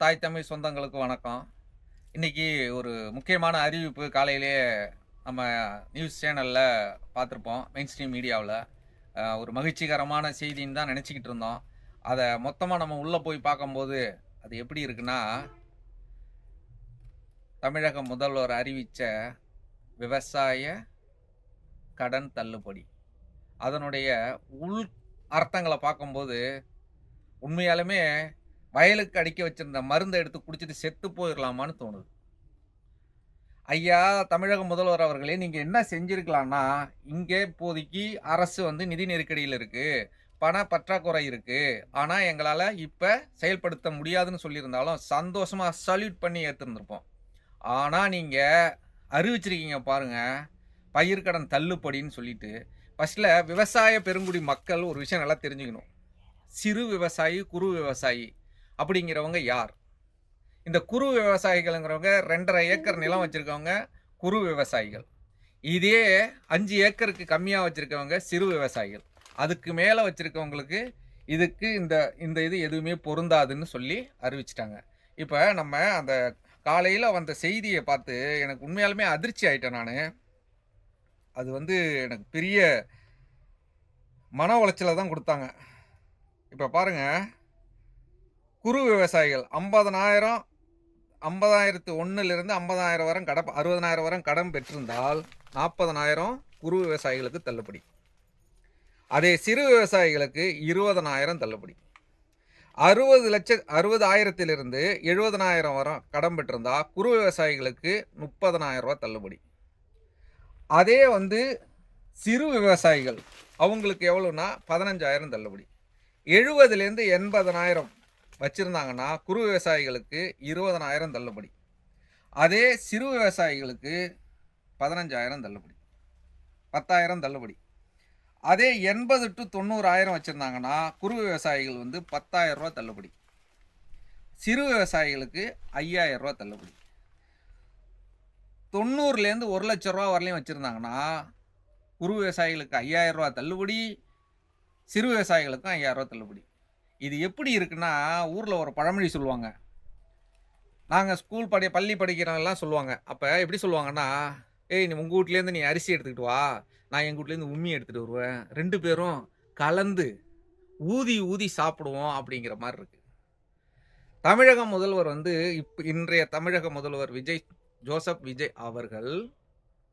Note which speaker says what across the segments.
Speaker 1: தாய் தமிழ் சொந்தங்களுக்கு வணக்கம். இன்னைக்கு ஒரு முக்கியமான அறிவிப்பு காலையிலேயே நம்ம நியூஸ் சேனல்ல பார்த்துருப்போம். மெயின் ஸ்ட்ரீம் மீடியாவுல. ஒரு மகிழ்ச்சிகரமான செய்தின்னு தான் நெனச்சுக்கிட்டு இருந்தோம். அத மொத்தமா நம்ம உள்ள போய் பார்க்கும்போது, அது எப்படி இருக்குன்னா, தமிழக முதல்வர் அறிவிச்ச விவசாய கடன் தள்ளுபடி. அதனுடைய உள் அர்த்தங்கள பார்க்கும்போது, உண்மையாலுமே வயலுக்கு அடிக்க வச்சிருந்த மருந்த எடுத்து குடிச்சிட்டு செத்து போயிரலாமான்னு தோணுது. ஐயா தமிழக முதல்வர் அவர்களே, நீங்க என்ன செஞ்சிருக்கலான்னா, இங்கே இப்போதைக்கு அரசு வந்து நிதி நெருக்கடியில இருக்கு. பண பற்றாக்குறை இருக்கு. ஆனா, எங்களால இப்ப செயல்படுத்த முடியாதுன்னு சொல்லியிருந்தாலும், சந்தோஷமா சல்யூட் பண்ணி ஏத்துருந்துருப்போம். ஆனா, நீங்க அறிவிச்சிருக்கீங்க பாருங்க, பயிர்க்கடன் தள்ளுபடின்னு சொல்லிட்டு. ஃபர்ஸ்ட்ல விவசாய பெருங்குடி மக்கள் ஒரு விஷயம் நல்லா தெரிஞ்சுக்கணும். சிறு விவசாயி, குறு விவசாயி அப்படிங்கிறவங்க யார்? இந்த குறு விவசாயிகள்ங்கிறவங்க 2½ ஏக்கர் நிலம் வச்சிருக்கவங்க குறு விவசாயிகள். இதே 5 ஏக்கருக்கு கம்மியா வச்சிருக்கவங்க சிறு விவசாயிகள். அதுக்கு மேல வச்சிருக்கவங்களுக்கு இதுக்கு இந்த இந்த இது எதுவுமே பொருந்தாதுன்னு சொல்லி அறிவிச்சுட்டாங்க. இப்ப நம்ம அந்த காலையில வந்த செய்திய பார்த்து எனக்கு உண்மையாலுமே அதிர்ச்சி ஆயிட்டேன் நானு. அது வந்து எனக்கு பெரிய மன உளைச்சல தான் குடுத்தாங்க. இப்ப பாருங்க, குறு விவசாயிகள் 50,000 50,001லிருந்து 50,000 வரை 60,000 வரை கடன் பெற்றிருந்தால் 40,000 குறு விவசாயிகளுக்கு தள்ளுபடி. அதே சிறு விவசாயிகளுக்கு 20,000 தள்ளுபடி. 60,000லிருந்து 70,000 வரை கடன் பெற்றிருந்தா குறு விவசாயிகளுக்கு 30,000 ரூபாய் தள்ளுபடி. அதே வந்து சிறு விவசாயிகள் அவங்களுக்கு எவ்வளோன்னா 15,000 தள்ளுபடி. 70லேருந்து 80,000 வச்சிருந்தாங்கன்னா குறு விவசாயிகளுக்கு 20,000 தள்ளுபடி. அதே சிறு விவசாயிகளுக்கு 15,000 தள்ளுபடி. 10,000 தள்ளுபடி. அதே 80 to 90,000 வச்சிருந்தாங்கன்னா குறு விவசாயிகள் வந்து 10,000 ரூபாய் தள்ளுபடி. சிறு விவசாயிகளுக்கு 5,000 ரூபாய் தள்ளுபடி. 90லேருந்து 1,00,000 ரூபாய் வரலையும் வச்சிருந்தாங்கன்னா குறு விவசாயிகளுக்கு 5,000 ரூபாய் தள்ளுபடி. சிறு விவசாயிகளுக்கும் 5,000 ரூபாய் தள்ளுபடி. இது எப்படி இருக்குன்னா, ஊர்ல ஒரு பழமொழி சொல்லுவாங்க. நாங்க பள்ளி படிக்கிறவங்கலாம் சொல்லுவாங்க. அப்ப எப்படி சொல்லுவாங்கன்னா, "ஏய் நீ உங்க வீட்லேருந்து நீ அரிசி எடுத்துக்கிட்டு வா. நான் எங்க வீட்லேருந்து உம்மி எடுத்துட்டு வருவேன். 2 பேரும் கலந்து ஊதி ஊதி சாப்பிடுவோம்." அப்படிங்கிற மாரி இருக்கு. தமிழக முதல்வர் வந்து இன்றைய தமிழக முதல்வர் ஜோசப் விஜய் அவர்கள்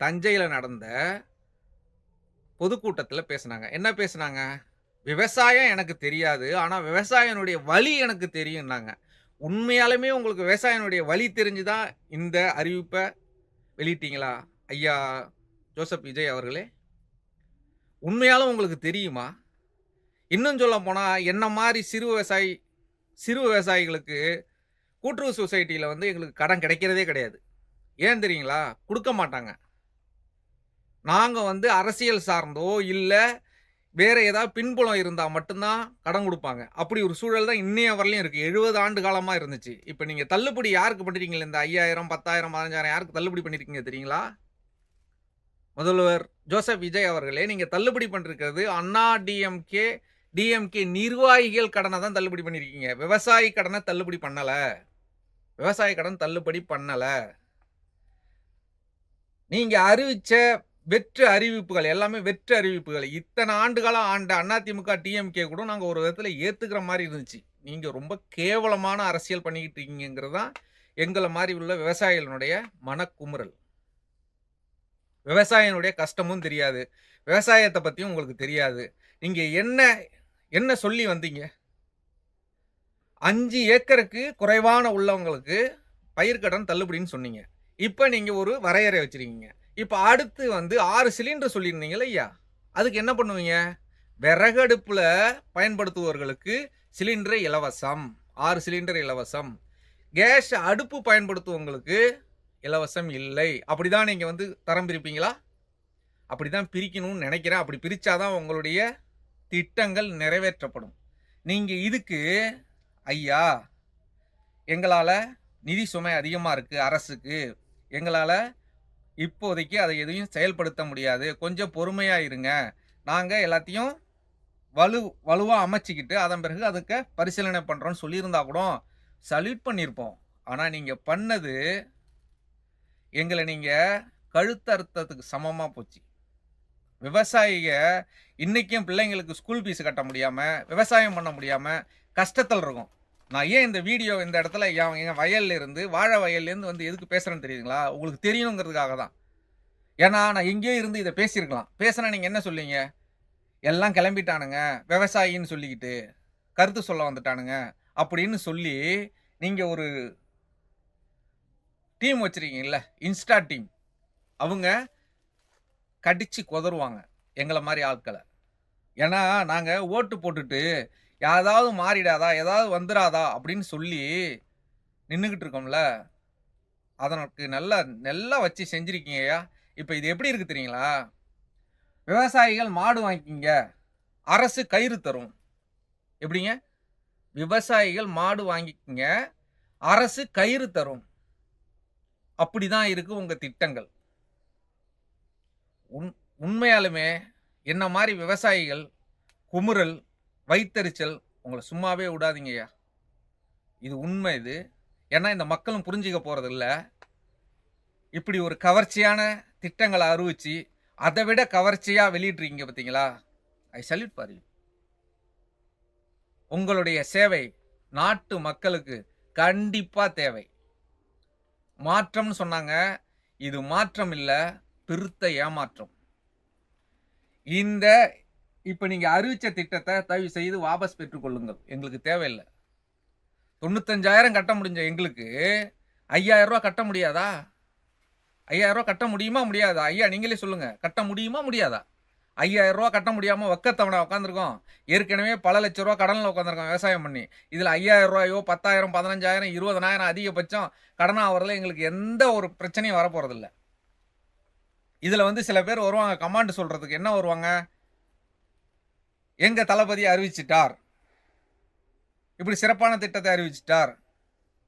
Speaker 1: தஞ்சையில நடந்த பொதுக்கூட்டத்துல பேசுனாங்க. என்ன பேசுனாங்க? விவசாயம் எனக்கு தெரியாது. ஆனா விவசாயினுடைய வலி எனக்கு தெரியும்னாங்க. உண்மையாலுமே உங்களுக்கு விவசாயினுடைய வலி தெரிஞ்சு தான் இந்த அறிவிப்ப வெளியிட்டீங்களா? ஐயா ஜோசப் விஜய் அவர்களே! உண்மையாலும் உங்களுக்கு தெரியுமா? இன்னும் சொல்லப்போனா என்ன மாரி சிறு விவசாயிகளுக்கு கூட்டுறவு சொசைட்டில வந்து எங்களுக்கு கடன் கிடைக்கிறதே கிடையாது. ஏன் தெரியுங்களா? குடுக்க மாட்டாங்க. நாங்க வந்து அரசியல் சார்ந்தோ, இல்ல வேற ஏதாவது பின்புலம் இருந்தா மட்டும் தான் கடன் குடுப்பாங்க. அப்படி ஒரு சூழல் தான் இன்னைய வரையிலும் இருக்கு. 70 ஆண்டு காலமா இருந்துச்சு. இப்ப நீங்க தள்ளுபடி யாருக்கு பண்ணிருக்கீங்க? இந்த 5,000, 10,000, 15,000 யாருக்கு தள்ளுபடி பண்ணிருக்கீங்க தெரியுங்களா? முதல்வர் ஜோசப் விஜய் அவர்களே, நீங்க தள்ளுபடி பண்ணிருக்கிறது அண்ணா டிஎம்கே நிர்வாகிகள் கடன தான் தள்ளுபடி பண்ணிருக்கீங்க. விவசாயி கடன தள்ளுபடி பண்ணல. விவசாய கடன் தள்ளுபடி பண்ணல. நீங்க அறிவிச்ச வெற்று அறிவிப்புகள் எல்லாமே வெற்று அறிவிப்புகள். இத்தனை ஆண்டுகாலம் ஆண்ட அதிமுக, டிஎம்கே கூட நாங்க ஒரு விதத்துல ஏத்துக்கிற மாரி இருந்துச்சு. நீங்க ரொம்ப கேவலமான அரசியல் பண்ணிக்கிட்டு இருக்கீங்கங்கிறது தான் எங்கள மாரி உள்ள விவசாயிகளுடைய மனக்குமுறல். விவசாயினுடைய கஷ்டமும் தெரியாது. விவசாயத்த பத்தியும் உங்களுக்கு தெரியாது. நீங்க என்ன சொல்லி வந்தீங்க? 5 ஏக்கருக்கு குறைவான உள்ளவங்களுக்கு பயிர்க்கடன் தள்ளுபடின்னு சொன்னீங்க. இப்ப நீங்க ஒரு வரையறை வச்சிருக்கீங்க. இப்ப அடுத்து வந்து 6 சிலிண்டர் சொல்லியிருந்தீங்கல்ல ஐயா. அதுக்கு என்ன பண்ணுவீங்க? விறகு அடுப்புல பயன்படுத்துபவர்களுக்கு சிலிண்டர் இலவசம். 6 சிலிண்டர் இலவசம். கேஸ் அடுப்பு பயன்படுத்துவவங்களுக்கு இலவசம் இல்லை. அப்படிதான் நீங்க வந்து தரம் பிரிப்பீங்களா? அப்படிதான் பிரிக்கணும்னு நினைக்கிறேன். அப்படி பிரிச்சா தான் உங்களுடைய திட்டங்கள் நிறைவேற்றப்படும். நீங்க இதுக்கு ஐயா, எங்களால நிதி சுமை அதிகமா இருக்கு அரசுக்கு. எங்களால இப்போதைக்கு அதை எதையும் செயல்படுத்த முடியாது. கொஞ்சம் பொறுமையா இருங்க. நாங்க எல்லாத்தையும் வலுவா அமைச்சுக்கிட்டு அதன் பிறகு அதுக்கு பரிசீலனை பண்றோம்னு சொல்லியிருந்தா கூட சல்யூட் பண்ணியிருப்போம். ஆனா நீங்க பண்ணது எங்கள நீங்க கழுத்தறுத்ததுக்கு சமமா போச்சு. விவசாயிக இன்னைக்கும் பிள்ளைங்களுக்கு ஸ்கூல் ஃபீஸ் கட்ட முடியாம, விவசாயம் பண்ண முடியாம கஷ்டத்துல இருக்கோம். நான் ஏன் இந்த வீடியோ இந்த இடத்துல என் வயல்ல இருந்து, வாழை வயல்லேருந்து வந்து எதுக்கு பேசுறேன்னு தெரியுதுங்களா? உங்களுக்கு தெரியணுங்கிறதுக்காக தான். ஏன்னா நான் எங்கேயோ இருந்து இத பேசியிருக்கலாம். பேசுனா நீங்க என்ன சொல்லுவீங்க? எல்லாம் கிளம்பிட்டானுங்க, விவசாயின்னு சொல்லிக்கிட்டு, கருத்து சொல்ல வந்துட்டானுங்க அப்படின்னு சொல்லி, நீங்க ஒரு டீம் வச்சிருக்கீங்கல்ல, இன்ஸ்டா டீம். அவங்க கடிச்சு கொதறுவாங்க, எங்கள மாரி ஆட்கள. ஏன்னா, நாங்க ஓட்டு போட்டுட்டு, "ஏதாவது மாறிடாதா? ஏதாவது வந்துராதா?" அப்படின்னு சொல்லி நின்னுகிட்டு இருக்கோம்ல. அதற்கு நல்லா நல்லா வச்சு செஞ்சிருக்கீங்கய்யா. இப்ப இது எப்படி இருக்கு தெரியுங்களா? விவசாயிகள் மாடு வாங்கிக்கங்க. அரசு கயிறு தரும். எப்படிங்க? விவசாயிகள் மாடு வாங்கிக்கங்க. அரசு கயிறு தரும். அப்படிதான் இருக்கு உங்க திட்டங்கள். உண்மையாலுமே என்ன மாரி விவசாயிகள் குமுறல், வயித்தெரிச்சல் உங்கள சும்மாவே விடாதீங்கய்யா. இது உண்மை இது. ஏன்னா இந்த மக்களும் புரிஞ்சுக்க போறதில்ல. இப்படி ஒரு கவர்ச்சியான திட்டங்கள அறிவிச்சு, அத விட கவர்ச்சியா வெளியிட்றீங்க பார்த்தீங்களா? ஐ சல்யூட் ஃபார் யூ. உங்களுடைய சேவை நாட்டு மக்களுக்கு கண்டிப்பா தேவை. மாற்றம்னு சொன்னாங்க. இது மாற்றம் இல்ல, பெருத்த ஏமாற்றம். இந்த இப்ப நீங்க அறிவிச்ச திட்டத்த தயவு செய்து வாபஸ் பெற்றுக் கொள்ளுங்கள். எங்களுக்கு தேவையில்ல. 95,000 கட்ட முடிஞ்ச எங்களுக்கு ரூ. 5,000 கட்ட முடியாதா? ரூ. 5,000 கட்ட முடியுமா? முடியாதா? ஐயா நீங்களே சொல்லுங்க. கட்ட முடியுமா? முடியாதா? ரூ. 5,000 கட்ட முடியாம வக்கத்தவண உட்கார்ந்துருக்கோம். ஏற்கனவே பல லட்ச ரூபா கடன்ல உட்கார்ந்துருக்கோம் விவசாயம் பண்ணி. இதுல ரூ. 5,000 10,000 15,000 20,000 அதிகபட்சம் கடனா வரதுல எங்களுக்கு எந்த ஒரு பிரச்சனையும் வரப்போறதில்ல. இதுல வந்து சில பேர் வருவாங்க கமாண்ட் சொல்றதுக்கு. என்ன வருவாங்க? எங்க தளபதி அறிவிச்சிட்டார். இப்படி சிறப்பான திட்டத்தை அறிவிச்சிட்டார்.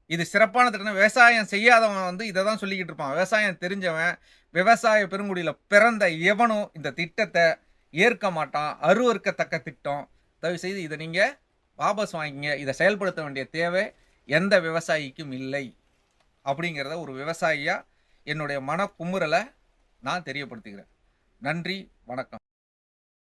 Speaker 1: இது சிறப்பான திட்டம். விவசாயம் செய்யாதவன் வந்து இத தான் சொல்லிக்கிட்டு இருப்பான். விவசாயம் தெரிஞ்சவன், விவசாய பெருங்குடியில பிறந்த எவனும் இந்த திட்டத்த ஏற்க மாட்டான். அருவருக்கத்தக்க திட்டம். தயவு செய்து இத நீங்க வாபஸ் வாங்கிங்க. இத செயல்படுத்த வேண்டிய தேவை எந்த விவசாயிக்கும் இல்லை. அப்படிங்கிறத ஒரு விவசாயியா என்னுடைய மனக்குமுறல நான் தெரியப்படுத்துகிறேன். நன்றி, வணக்கம்.